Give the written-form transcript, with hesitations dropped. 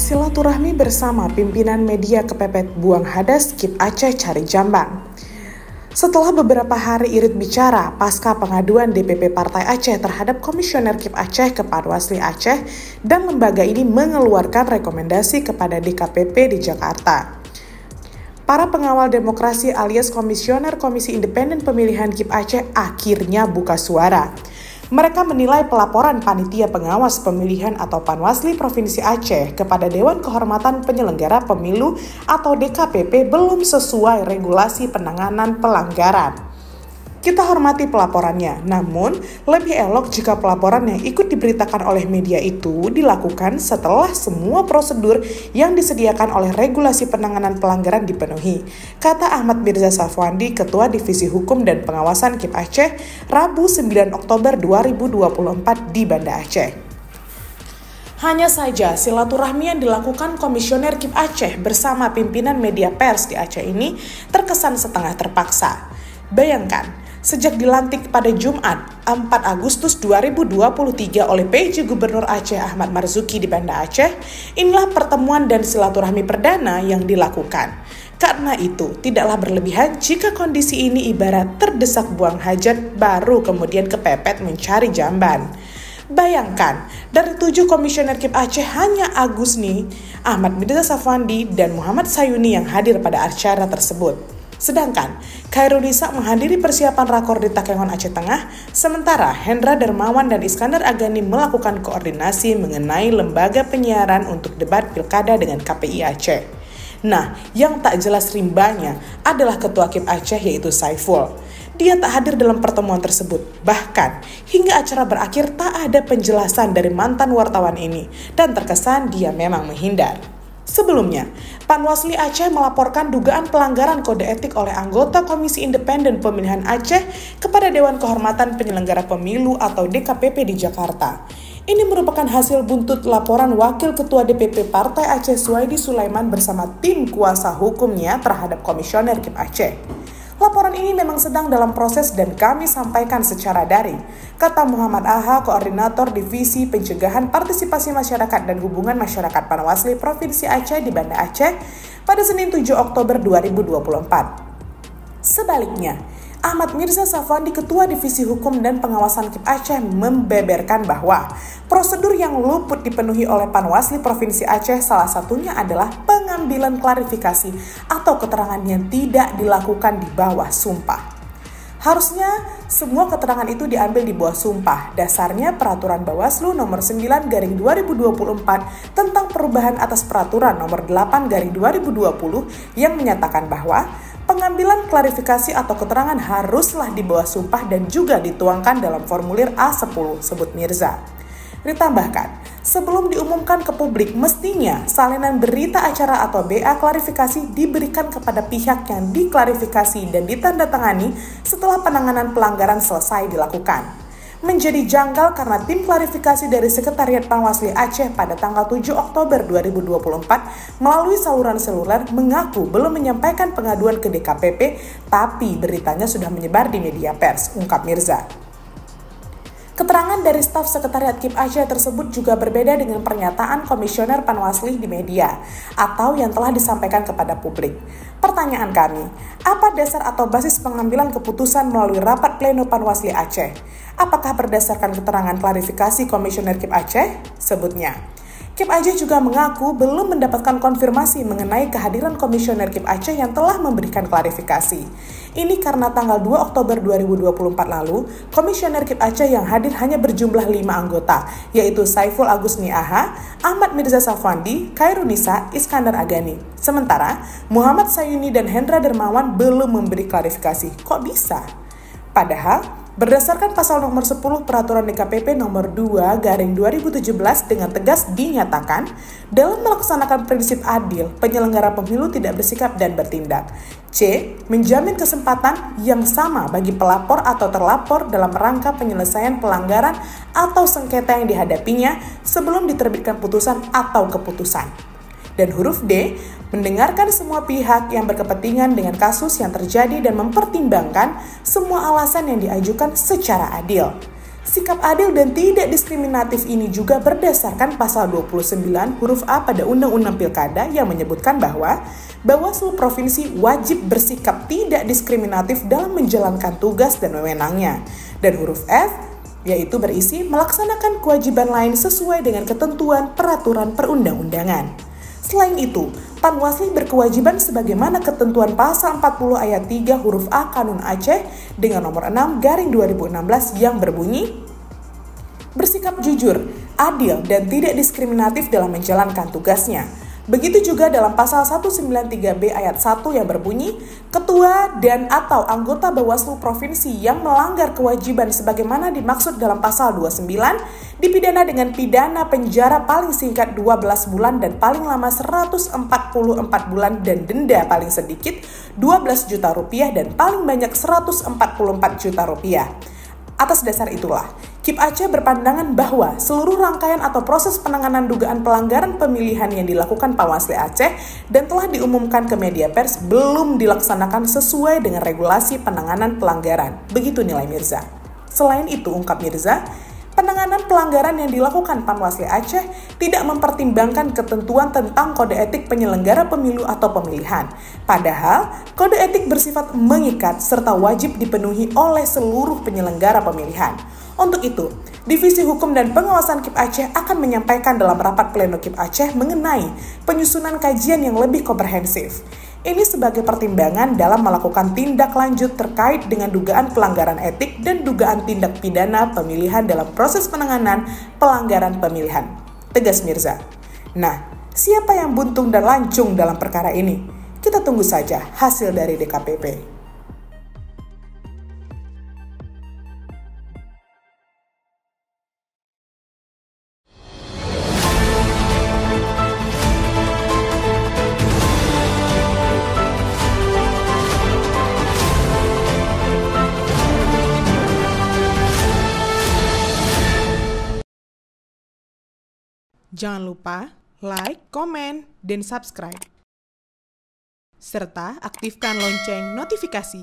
silaturahmi bersama pimpinan media kepepet buang hadas KIP Aceh cari jamban. Setelah beberapa hari irit bicara pasca pengaduan DPP Partai Aceh terhadap Komisioner KIP Aceh ke Panwasli Aceh dan lembaga ini mengeluarkan rekomendasi kepada DKPP di Jakarta. Para pengawal demokrasi alias Komisioner Komisi Independen Pemilihan KIP Aceh akhirnya buka suara. Mereka menilai pelaporan Panitia Pengawas Pemilihan atau Panwasli Provinsi Aceh kepada Dewan Kehormatan Penyelenggara Pemilu atau DKPP belum sesuai regulasi penanganan pelanggaran. Kita hormati pelaporannya, namun lebih elok jika pelaporan yang ikut diberitakan oleh media itu dilakukan setelah semua prosedur yang disediakan oleh regulasi penanganan pelanggaran dipenuhi, kata Ahmad Mirza Safwandi, Ketua Divisi Hukum dan Pengawasan KIP Aceh, Rabu 9 Oktober 2024 di Banda Aceh. Hanya saja silaturahmi yang dilakukan Komisioner KIP Aceh bersama pimpinan media pers di Aceh ini terkesan setengah terpaksa. Bayangkan, sejak dilantik pada Jumat 4 Agustus 2023 oleh PJ Gubernur Aceh Ahmad Marzuki di Banda Aceh, inilah pertemuan dan silaturahmi perdana yang dilakukan. Karena itu, tidaklah berlebihan jika kondisi ini ibarat terdesak buang hajat baru kemudian kepepet mencari jamban. Bayangkan, dari 7 komisioner KIP Aceh hanya Agus nih, Ahmad Mirza Safwandi dan Muhammad Sayuni yang hadir pada acara tersebut. Sedangkan Khairunisa menghadiri persiapan rakor di Takengon Aceh Tengah, sementara Hendra Darmawan dan Iskandar Agani melakukan koordinasi mengenai lembaga penyiaran untuk debat pilkada dengan KPI Aceh. Nah, yang tak jelas rimbanya adalah Ketua KIP Aceh yaitu Saiful. Dia tak hadir dalam pertemuan tersebut. Bahkan, hingga acara berakhir tak ada penjelasan dari mantan wartawan ini dan terkesan dia memang menghindar. Sebelumnya, Panwasli Aceh melaporkan dugaan pelanggaran kode etik oleh anggota Komisi Independen Pemilihan Aceh kepada Dewan Kehormatan Penyelenggara Pemilu atau DKPP di Jakarta. Ini merupakan hasil buntut laporan Wakil Ketua DPP Partai Aceh Suwaidi Sulaiman bersama tim kuasa hukumnya terhadap Komisioner KIP Aceh. Laporan ini memang sedang dalam proses dan kami sampaikan secara daring, kata Muhammad Aha, Koordinator Divisi Pencegahan Partisipasi Masyarakat dan Hubungan Masyarakat Panwasli Provinsi Aceh di Banda Aceh pada Senin 7 Oktober 2024. Sebaliknya, Ahmad Mirza Safwandi, Ketua Divisi Hukum dan Pengawasan KIP Aceh, membeberkan bahwa prosedur yang luput dipenuhi oleh Panwasli Provinsi Aceh salah satunya adalah pengambilan klarifikasi atau keterangan yang tidak dilakukan di bawah sumpah. Harusnya semua keterangan itu diambil di bawah sumpah. Dasarnya Peraturan Bawaslu Nomor 9/2024 tentang perubahan atas Peraturan Nomor 8/2020 yang menyatakan bahwa pengambilan klarifikasi atau keterangan haruslah di bawah sumpah dan juga dituangkan dalam formulir A10, sebut Mirza. Ditambahkan, sebelum diumumkan ke publik, mestinya salinan berita acara atau BA klarifikasi diberikan kepada pihak yang diklarifikasi dan ditandatangani setelah penanganan pelanggaran selesai dilakukan. Menjadi janggal karena tim klarifikasi dari Sekretariat Panwasli Aceh pada tanggal 7 Oktober 2024 melalui saluran seluler mengaku belum menyampaikan pengaduan ke DKPP, tapi beritanya sudah menyebar di media pers, ungkap Mirza. Keterangan dari staf Sekretariat KIP Aceh tersebut juga berbeda dengan pernyataan Komisioner Panwasli di media atau yang telah disampaikan kepada publik. Pertanyaan kami, apa dasar atau basis pengambilan keputusan melalui rapat pleno Panwasli Aceh? Apakah berdasarkan keterangan klarifikasi Komisioner KIP Aceh? Sebutnya, KIP Aceh juga mengaku belum mendapatkan konfirmasi mengenai kehadiran Komisioner KIP Aceh yang telah memberikan klarifikasi. Ini karena tanggal 2 Oktober 2024 lalu, Komisioner KIP Aceh yang hadir hanya berjumlah 5 anggota, yaitu Saiful Agus Niaha, Ahmad Mirza Safwandi, Khairunisa, Iskandar Agani. Sementara, Muhammad Sayuni dan Hendra Darmawan belum memberi klarifikasi. Kok bisa? Padahal, berdasarkan pasal nomor 10 Peraturan DKPP nomor 2/2017 dengan tegas dinyatakan, dalam melaksanakan prinsip adil, penyelenggara pemilu tidak bersikap dan bertindak. C. Menjamin kesempatan yang sama bagi pelapor atau terlapor dalam rangka penyelesaian pelanggaran atau sengketa yang dihadapinya sebelum diterbitkan putusan atau keputusan. Dan huruf D, mendengarkan semua pihak yang berkepentingan dengan kasus yang terjadi dan mempertimbangkan semua alasan yang diajukan secara adil. Sikap adil dan tidak diskriminatif ini juga berdasarkan pasal 29 huruf A pada Undang-Undang Pilkada yang menyebutkan bahwa Bawaslu Provinsi wajib bersikap tidak diskriminatif dalam menjalankan tugas dan wewenangnya. Dan huruf F yaitu berisi melaksanakan kewajiban lain sesuai dengan ketentuan peraturan perundang-undangan. Selain itu, Panwasli berkewajiban sebagaimana ketentuan pasal 40 ayat 3 huruf A Kanun Aceh dengan nomor 6/2016 yang berbunyi, bersikap jujur, adil, dan tidak diskriminatif dalam menjalankan tugasnya. Begitu juga dalam pasal 193B ayat 1 yang berbunyi, ketua dan atau anggota Bawaslu Provinsi yang melanggar kewajiban sebagaimana dimaksud dalam pasal 29 dipidana dengan pidana penjara paling singkat 12 bulan dan paling lama 144 bulan dan denda paling sedikit 12 juta rupiah dan paling banyak 144 juta rupiah. Atas dasar itulah, KIP Aceh berpandangan bahwa seluruh rangkaian atau proses penanganan dugaan pelanggaran pemilihan yang dilakukan Panwasli Aceh dan telah diumumkan ke media pers belum dilaksanakan sesuai dengan regulasi penanganan pelanggaran. Begitu nilai Mirza. Selain itu, ungkap Mirza, penanganan pelanggaran yang dilakukan Panwasli Aceh tidak mempertimbangkan ketentuan tentang kode etik penyelenggara pemilu atau pemilihan. Padahal, kode etik bersifat mengikat serta wajib dipenuhi oleh seluruh penyelenggara pemilihan. Untuk itu, Divisi Hukum dan Pengawasan KIP Aceh akan menyampaikan dalam rapat pleno KIP Aceh mengenai penyusunan kajian yang lebih komprehensif. Ini sebagai pertimbangan dalam melakukan tindak lanjut terkait dengan dugaan pelanggaran etik dan dugaan tindak pidana pemilihan dalam proses penanganan pelanggaran pemilihan. Tegas Mirza. Nah, siapa yang buntung dan lancung dalam perkara ini? Kita tunggu saja hasil dari DKPP. Jangan lupa like, komen, dan subscribe. Serta aktifkan lonceng notifikasi.